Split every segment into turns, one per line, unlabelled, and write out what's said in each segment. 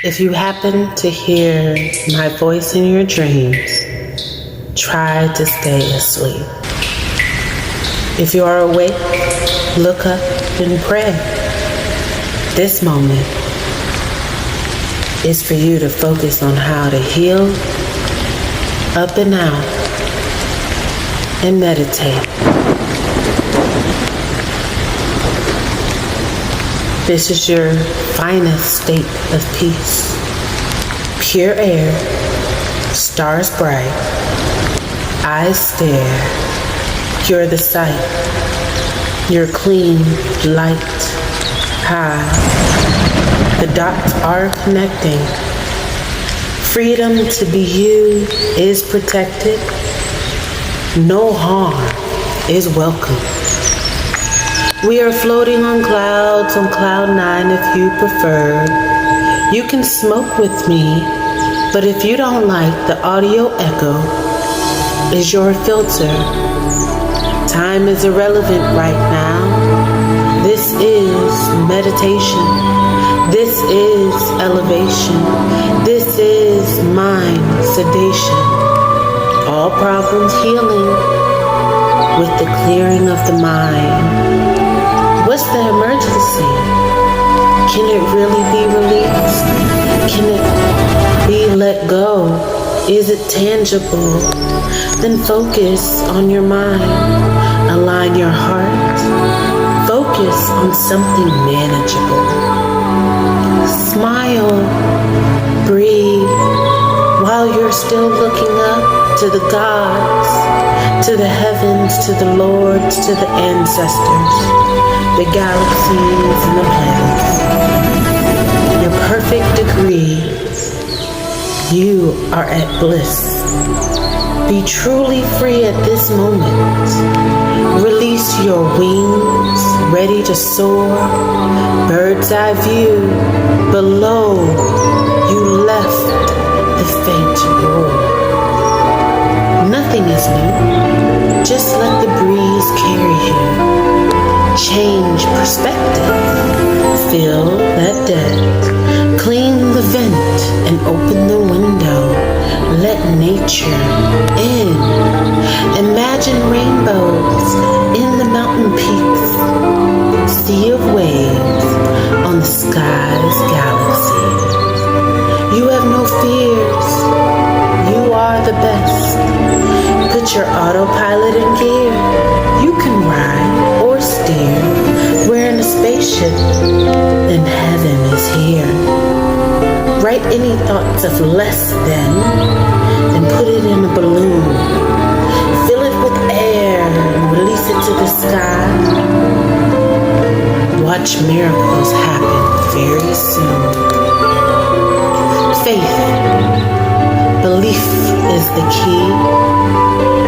If you happen to hear my voice in your dreams, try to stay asleep. If you are awake, look up and pray. This moment is for you to focus on how to heal up and out and meditate. This is your finest state of peace. Pure air, stars bright, eyes stare, you're the sight. You're clean, light, high. The dots are connecting. Freedom to be you is protected. No harm is welcome. We are floating on clouds, on cloud 9 if you prefer. You can smoke with me, but if you don't like the audio echo, is your filter. Time is irrelevant right now. This is meditation. This is elevation. This is mind sedation. All problems healing with the clearing of the mind. What's the emergency? Can it really be released? Can it be let go? Is it tangible? Then focus on your mind. Align your heart. Focus on something manageable. Smile. Breathe. While you're still looking up to the gods, to the heavens, to the lords, to the ancestors, the galaxies and the planets. Your perfect degrees. You are at bliss. Be truly free at this moment. Release your wings, ready to soar. Bird's eye view. Below, you left the faint roar. Nothing is new. Just let the breeze carry you. Change perspective. Fill that deck. Clean the vent and open the window. Let nature in. Imagine rainbows in the mountain peaks. Sea of waves on the sky's galaxies. You have no fears. You are the best. Put your autopilot in gear. You can ride or steer. We're in a spaceship and heaven is here. Write any thoughts of less than and put it in a balloon. Fill it with air and release it to the sky. Watch miracles happen very soon. Faith. Belief is the key.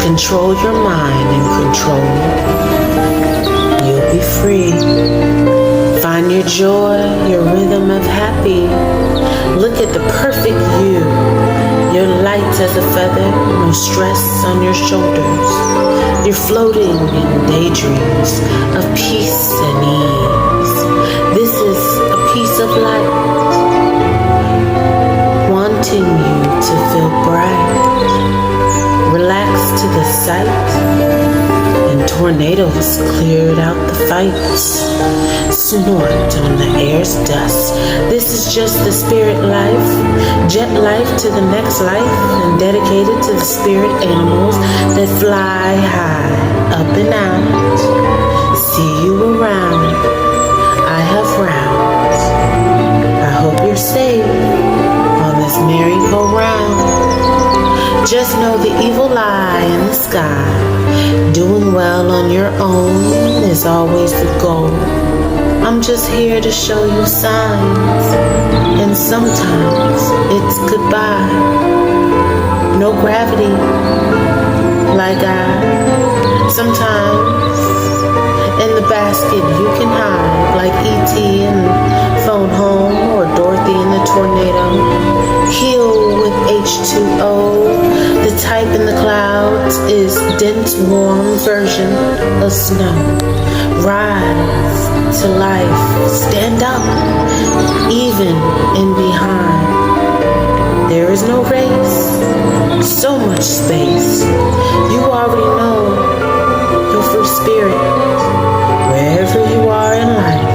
Control your mind and control. You'll be free. Find your joy, your rhythm of happy. Look at the perfect you. You're light as a feather, no stress on your shoulders. You're floating in daydreams of peace and ease. This is a piece of light, wanting you to feel bright. Relax to the sight, and tornadoes cleared out the fights. Snort on the air's dust. This is just the spirit life, jet life to the next life, and dedicated to the spirit animals that fly high, up and out. See you around. I have rounds. I hope you're safe on this merry-go-round. Just know the evil eye in the sky. Doing well on your own is always the goal. I'm just here to show you signs, and sometimes it's goodbye. No gravity, like sometimes in the basket you can hide, like E.T. in Phone Home or Dorothy in the tornado. Heal with H2O. The type in the clouds is dense, warm version of snow. Rise to life, stand up, even in behind. no race, so much space. You already know your free spirit. Wherever you are in life,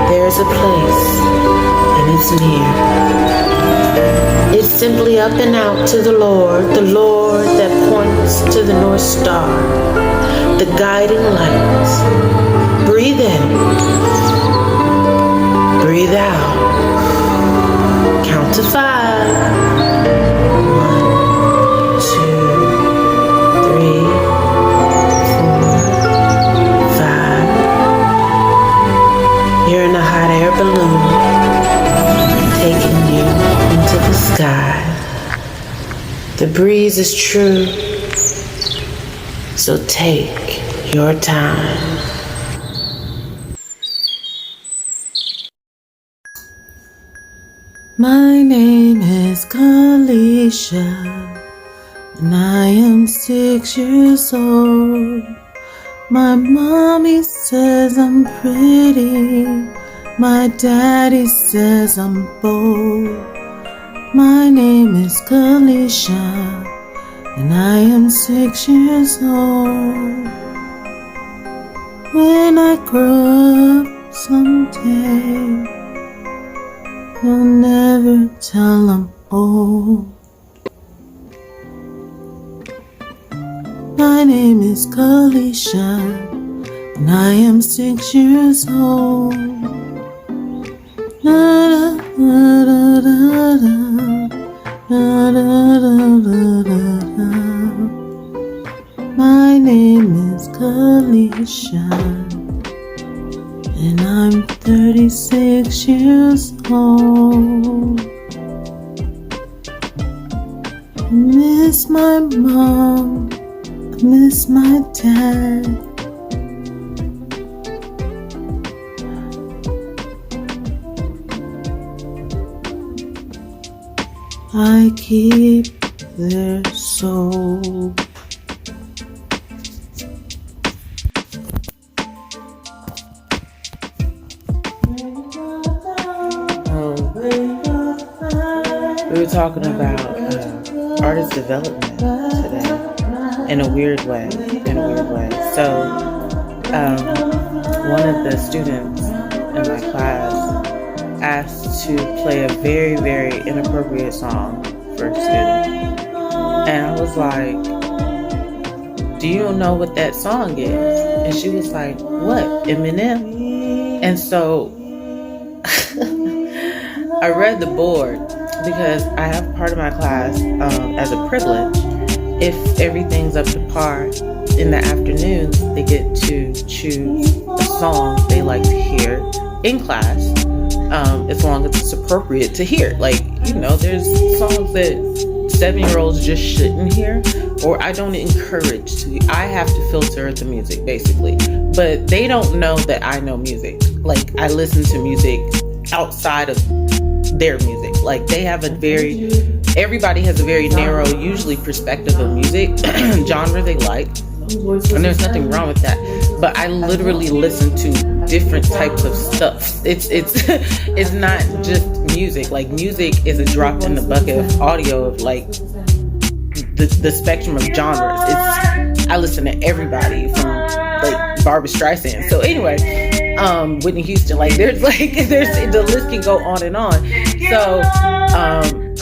there's a place, and it's near. It's simply up and out to the Lord that points to the North Star, the guiding light. Breathe in, breathe out, count to 5. 1, 2, 3, 4, 5. You're in a hot air balloon, taking you into the sky. The breeze is true, so take your time. My name is Kalisha, and I am 6 years old. My mommy says I'm pretty, my daddy says I'm bold. My name is Kalisha, and I am 6 years old. When I grow up someday, you'll never tell I'm old. My name is Kalisha, and I am 6 years old. Da, da, da, da, da, da, da, da, da, da. My name is Kalisha, and I'm 36 years old. I miss my mom, I miss my dad. I keep their soul. We were talking about artist development today in a weird way. So, one of the students in my class asked to play a very, very inappropriate song for a student. And I was like, do you know what that song is? And she was like, what? Eminem? And so I read the board because I have part of my class as a privilege. If everything's up to par in the afternoons, they get to choose a song they like to hear in class, as long as it's appropriate to hear. Like, you know, there's songs that 7-year-olds just shouldn't hear, or I don't encourage to. I have to filter the music, basically. But they don't know that I know music. Like, I listen to music outside of their music. Like, they have everybody has a very narrow, usually, perspective of music, genre they like, and there's nothing wrong with that. But I literally listen to different types of stuff. It's not just music. Like, music is a drop in the bucket of audio of like the spectrum of genres. I listen to everybody from like Barbra Streisand. So anyway, Whitney Houston. Like there's the list can go on and on. So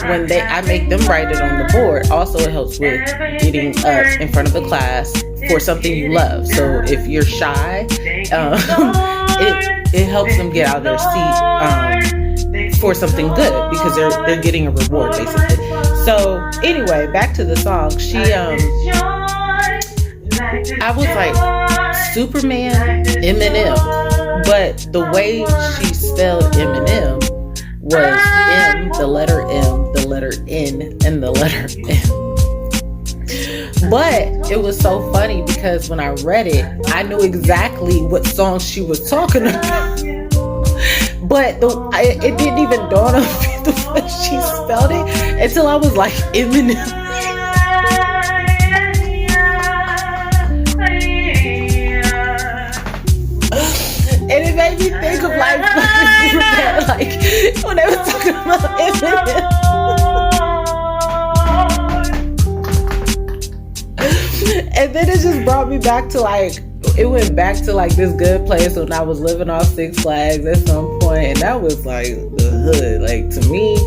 when I make them write it on the board. Also, it helps with getting up in front of the class for something you love. So if you're shy, it helps them get out of their seat for something good because they're getting a reward basically. So anyway, back to the song. I was like, Superman, Eminem, but the way she spelled Eminem was M, the letter M, the letter N, and the letter M. But it was so funny because when I read it, I knew exactly what song she was talking about. But it didn't even dawn on me the way she spelled it until I was like, Eminem. And it made me think of like when they were talking about Eminem. just brought me back to like, it went back to like this good place when I was living off Six Flags at some point, and that was like the hood. Like to me,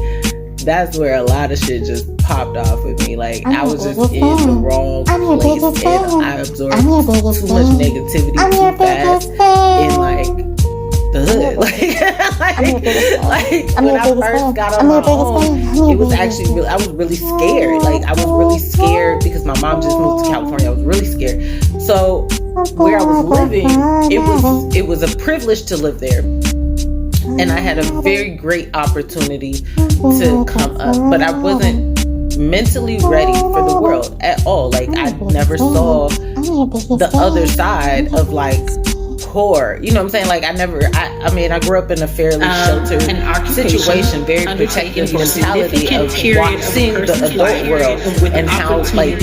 that's where a lot of shit just popped off with me. Like I was just in the wrong place, and I absorbed too much negativity too fast in like the hood. Like when I first got on my own, it was actually really, I was really scared. Like I was really scared because my mom just moved to California. I was really scared. So where I was living, it was a privilege to live there. And I had a very great opportunity to come up, but I wasn't mentally ready for the world at all. Like I never saw the other side of like poor, you know what I'm saying? Like I mean I grew up in a fairly sheltered situation, very protective mentality of seeing the adult world and how like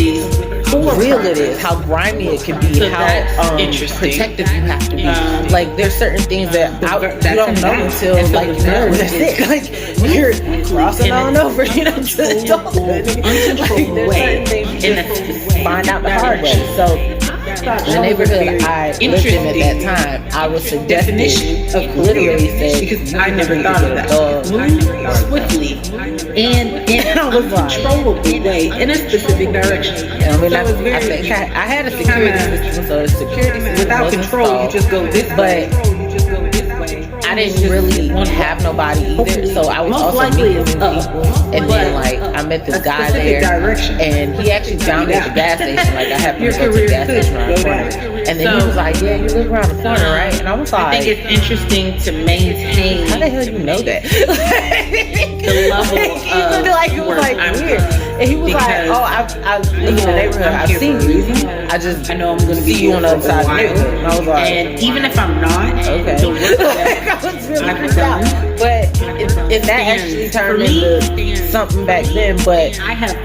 real it is, how grimy it can be, how protective you have to be. Like there's certain things that you don't know until like you're sick. Like you're crossing on over, you know, to adulthood. Like there's certain things you just find out the hard way. So the neighborhood I lived in at that time, I was suggested literally said, because I never thought of that. Move swiftly and in a controllable way in a specific direction. I mean, I had a security system, so the security system without control, you just go this way. I didn't really have nobody either, so I was also meeting people. And then like I met this guy there, and he actually found me at the gas station. Like I happened to go to the gas station around the corner, and then he was like, "Yeah, you live around the corner, right?" And I was like,
"I think it's interesting to maintain."
How the hell do you know that?
The level of
like it was like weird, and he was like, "Oh, I live in the neighborhood. I've seen you. I know I'm gonna see you on the other side of the neighborhood." And I was like,
and even if I'm not,
okay. I was really freaked out. But it that actually turned into something back then. But
I have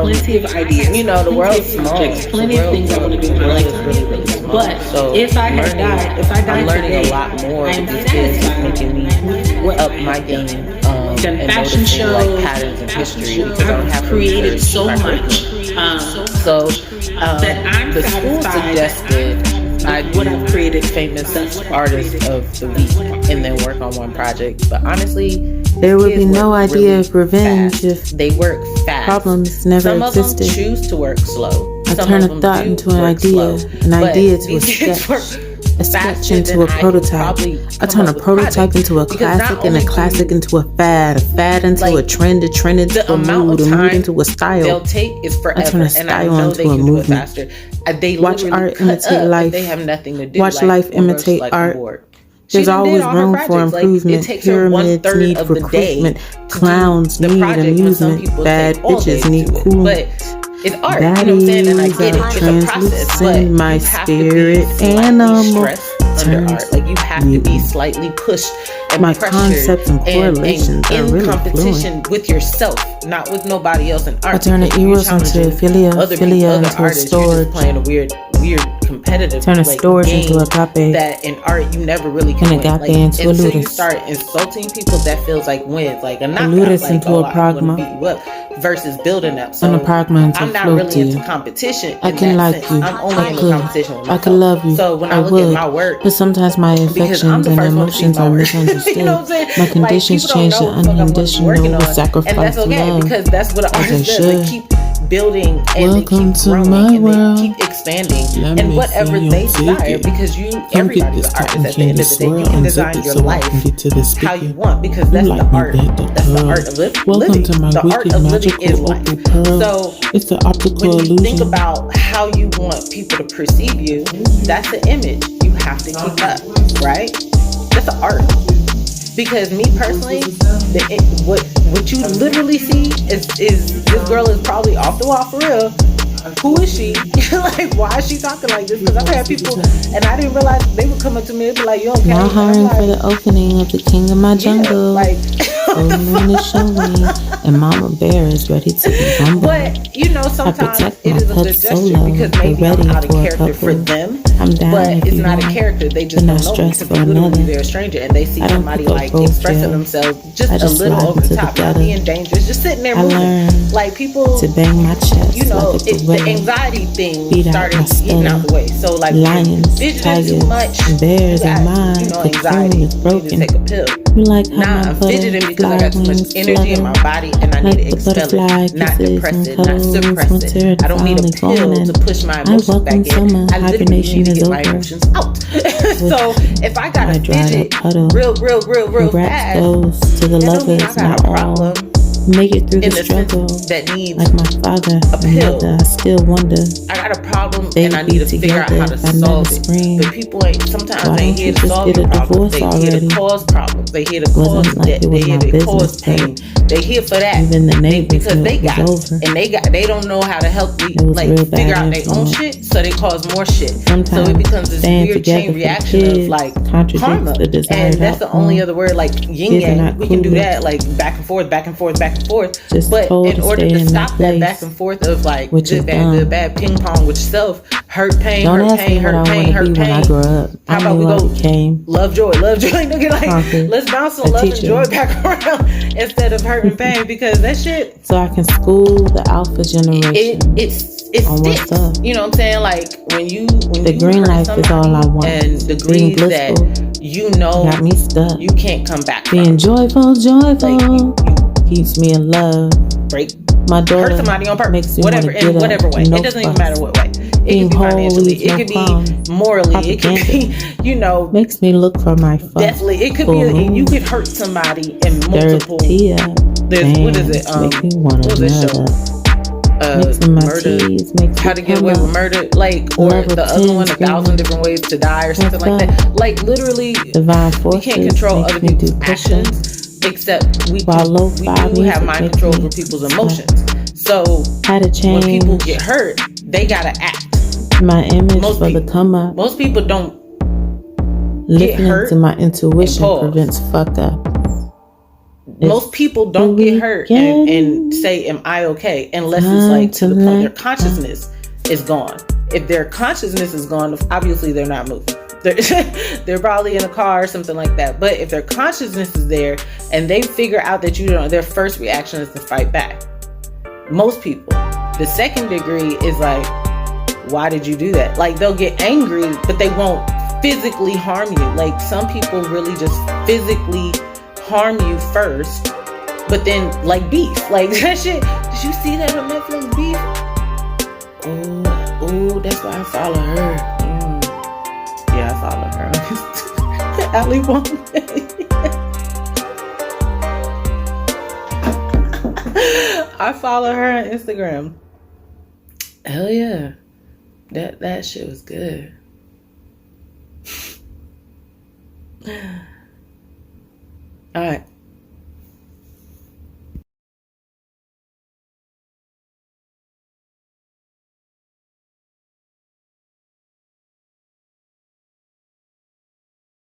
plenty of ideas.
You know, the world's small.
Plenty of things I want to do in my life.
Really, really small.
But
so
if I had died,
I'm learning a lot more with these kids, making me up my game.
Done
and
fashion shows,
like patterns and history, because I don't have
created so much. That I'm
the school suggested
what I've created
famous artists of the week and then work on one project. But honestly,
there would be no idea of revenge if
they work fast.
Problems never existed.
Some of them choose to work slow.
I turn a thought into an idea, an idea to a sketch. A sketch into a prototype. I turn a prototype into a classic, and a classic into a fad into a trend into a mood into a style.
They'll take is forever.
I turn a style into a movement. Watch art imitate life.
They have nothing to do.
Watch life imitate art. There's always room for improvement. Pyramids need recruitment. Clowns need amusement. Bad bitches need coolment.
It's art, you know what I'm saying? And I get it. It's a process, but
my spirit animal
under art. Like you have to be slightly pushed and
my
pressured
concepts and correlations
and
are really
competition
fluent.
With yourself, not with nobody else in art.
I turn the eros into philia into a storage.
You're just playing a weird competitive.
Turn a storage into a agape.
That in art you never really can win.
Agape into a
until
ludus.
You start insulting people, that feels like wins. Like a knockout.
Ludus
like,
into a pragma.
Beat you up versus building up. So
and a pragma into
I'm not really into competition.
I can like you.
I'm only into competition with myself.
I could love you.
So when I look at my work,
but sometimes my affections and emotions are misunderstood. You know my conditions change to unconditional sacrifice
and that's okay
love.
Because that's what an artist does. They keep building and
Welcome
they keep
to
growing
my
and
world.
they keep expanding and whatever they desire, because everybody's an artist at the end of the day. You can design your life how you want, because that's the art. That's the art of living.
Welcome to my
the art
wicked
of living is
magical
life.
pearl.
So
it's the optical
when you
illusion.
think about how you want people to perceive you, that's the image you have to keep up, right? That's the art. Because me personally, what you literally see is this girl is probably off the wall for real. Who is she? Like, why is she talking like this? Because I've had people, and I didn't realize they would come up to me and be like, "You okay?"
Now hiring for the opening of the King of My Jungle.
Yeah, like,
full moon is showing, and Mama Bear is ready to be humble.
But you know, sometimes it is a good gesture
solo,
because maybe I'm out of character for them.
I'm down
but
if
it's
you
not a
want,
character. They just
but not
don't know me
stress
because
for
literally
another.
they're a stranger and they see
I don't
somebody
pick up
like
both
expressing
jails.
themselves just
I
a
just
little
slide
over the
into the
top, not
gutter.
being dangerous, just sitting there
I
moving.
learned
Like people,
to bang my chest
you know,
like a
the
gorilla.
anxiety thing
Beat out
started
my
getting out
stomach.
the way. So like
Lions,
fidgeting
tigers,
too much,
and bears
you
are
got,
mine.
you know,
The
anxiety.
cocoon is
You need
broken.
to take a pill.
You like how
Nah,
my
I'm fidgeting because I
butterfly
got too much
wings
energy in my
flutter
body and I
like
need to
the
expel
butterfly
it, not
kisses
depress
and
it, not
cuddles
suppress
winter
it. I don't need a
finally
pill
falling.
to push my
I
emotions
welcome
back in.
summer.
I literally
Hibernation
need to
is
get my
over.
emotions out. So if I got
my
to
dried
fidget
up puddle.
real
Congrats
fast,
goes to the
that don't mean I
lovers,
got
not
a
all.
problem
Make it through
in
the
the sense
struggle.
that needs
Like my father
a
and
pill.
mother, I still wonder.
I got a problem
They'd
and I
be
need to figure out
together
how to
if I never
solve it.
screamed.
But people ain't sometimes
Why
they
don't
here
you
to
just
solve
get
your
a
problems.
divorce
They here
already?
to cause problems. They here to
Wasn't
cause
like
debt.
it was
They here
my
to cause
business, but
pain. They here for that.
even the neighbors
Because
knew
they
it
got
was over.
and they don't know how to help me
It was
like
real
figure
bad
out their own
influence.
shit, so they cause more shit.
Sometimes
So it becomes this
staying
weird
together
chain
for the
reaction of
kids
like
contradicts
karma.
the desired
And that's the
outcome.
only other word, like yin
Kids are
yang.
not
We can do
clueless.
that like back and forth, back and forth, back and forth.
Just
But
told
in
to
order
stay
to
in
stop
that
that
place,
back and forth of like
which is
good, bad,
dumb.
good, bad, ping pong with yourself, hurt, pain,
Don't
hurt,
ask
pain,
me what
hurt,
I
pain,
want to
hurt,
be when I
pain.
grow up.
How
I
about
knew
we
I
go
became
love, joy, nigga? Like,
Conquer,
let's bounce
a
on love and
teacher.
joy back around instead of hurt and pain, because that shit,
so I can school the alpha generation.
it
on what's
sticks.
up.
You know what I'm saying? Like when you
The
you
green
hurt
life is all I
somebody
want.
and
Being
degrees
blissful
that you know
got me stuck.
you can't come back
Being
from.
joyful
Like you
keeps me in love.
break
My daughter
hurt somebody on purpose,
makes me
whatever,
wanna get
in
up,
whatever way.
no
It doesn't even
fuss.
matter what way. It
Being
could be
whole
financially,
leaves
it
no
could
crumbs.
be morally, it could be, you know,
Makes me look for my fuck.
definitely. It could be you could hurt somebody in multiple. There's what is it?
Make me wanna
what was this show?
Mixing my
Murder.
teas makes
How
me
to Get
come
Away
up.
with Murder, like, or
Love
the
of
other one,
10
1,000
screaming.
Different Ways to Die, or something
What's
like
up?
that. Like literally,
Divine
we
forces
can't control
makes
other
me do
people's
push-ups.
actions, except we
While
do
lo-fi
have
music
mind
makes
control
me
over people's
sweat.
emotions. So
Had to
when
change
people get hurt, they gotta act.
my image
Most
for
people-
the come up.
Most people don't
Listening
hurt
to my intuition
and pause.
prevents fuck up.
Most people don't get hurt and say, am I okay? Unless it's like to the point their consciousness is gone. If their consciousness is gone, obviously they're not moving. They're probably in a car or something like that. But if their consciousness is there and they figure out that you don't, their first reaction is to fight back. Most people. The second degree is like, why did you do that? Like they'll get angry, but they won't physically harm you. Like some people really just physically harm you first, but then like beef, like that shit. Did you see that on Netflix, Beef? Oh, that's why I follow her. Yeah, I follow her. Ali Wong. I follow her on Instagram. Hell yeah, that shit was good. All right.